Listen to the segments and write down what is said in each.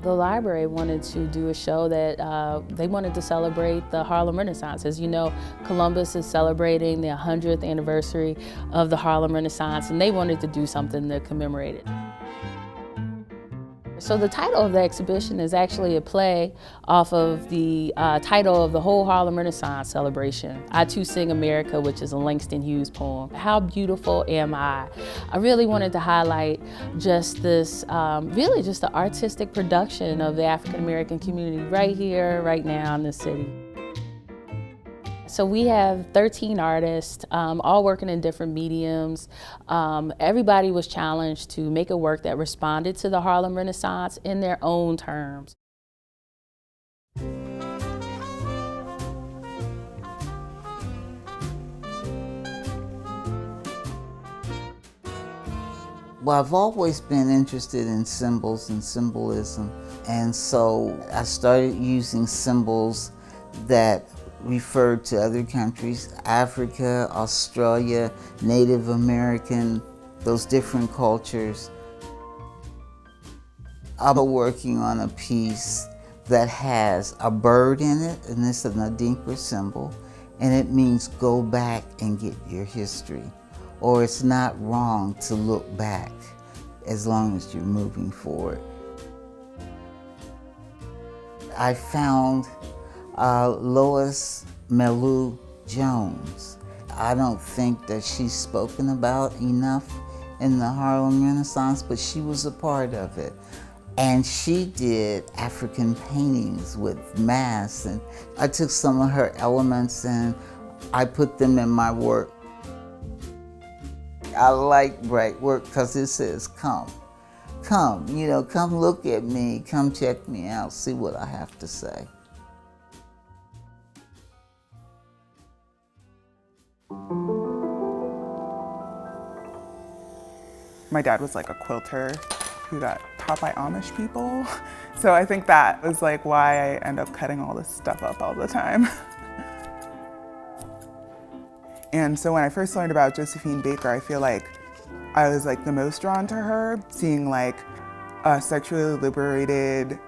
The library wanted to do a show that they wanted to celebrate the Harlem Renaissance. As you know, Columbus is celebrating the 100th anniversary of the Harlem Renaissance, and they wanted to do something to commemorate it. So the title of the exhibition is actually a play off of the title of the whole Harlem Renaissance celebration, I Too Sing America, which is a Langston Hughes poem. How beautiful am I? I really wanted to highlight just this, really just the artistic production of the African American community right here, right now in the city. So we have 13 artists, all working in different mediums. Everybody was challenged to make a work that responded to the Harlem Renaissance in their own terms. Well, I've always been interested in symbols and symbolism, and so I started using symbols that referred to other countries, Africa, Australia, Native American, those different cultures. I'm working on a piece that has a bird in it, and it's an Adinkra symbol, and it means go back and get your history, or it's not wrong to look back as long as you're moving forward. I found Lois Melou Jones. I don't think that she's spoken about enough in the Harlem Renaissance, but she was a part of it. And she did African paintings with masks, and I took some of her elements and I put them in my work. I like bright work because it says, come, you know, come look at me, come check me out, see what I have to say. My dad was like a quilter who got taught by Amish people. So I think that was like why I end up cutting all this stuff up all the time. And so when I first learned about Josephine Baker, I feel like I was like the most drawn to her, seeing like a sexually liberated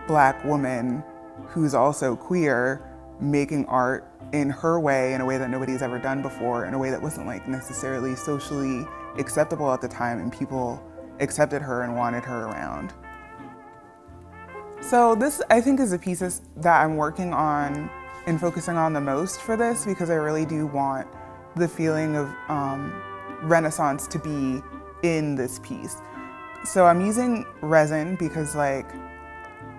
Black woman who's also queer making art in her way, in a way that nobody's ever done before, in a way that wasn't like necessarily socially acceptable at the time, and people accepted her and wanted her around. So this, I think, is a piece that I'm working on and focusing on the most for this, because I really do want the feeling of Renaissance to be in this piece. So I'm using resin because, like,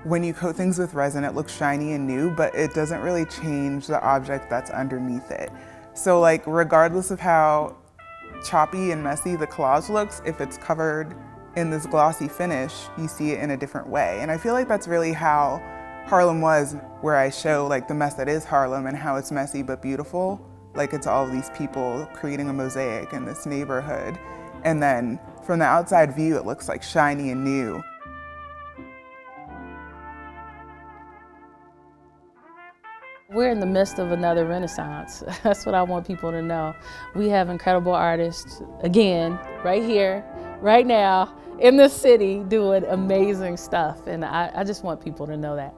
when you coat things with resin, it looks shiny and new, but it doesn't really change the object that's underneath it. So, like, regardless of how choppy and messy the collage looks, if it's covered in this glossy finish, you see it in a different way. And I feel like that's really how Harlem was, where I show like the mess that is Harlem and how it's messy but beautiful. Like, it's all of these people creating a mosaic in this neighborhood. And then from the outside view, it looks like shiny and new. We're in the midst of another Renaissance. That's what I want people to know. We have incredible artists, again, right here, right now, in this city, doing amazing stuff. And I just want people to know that.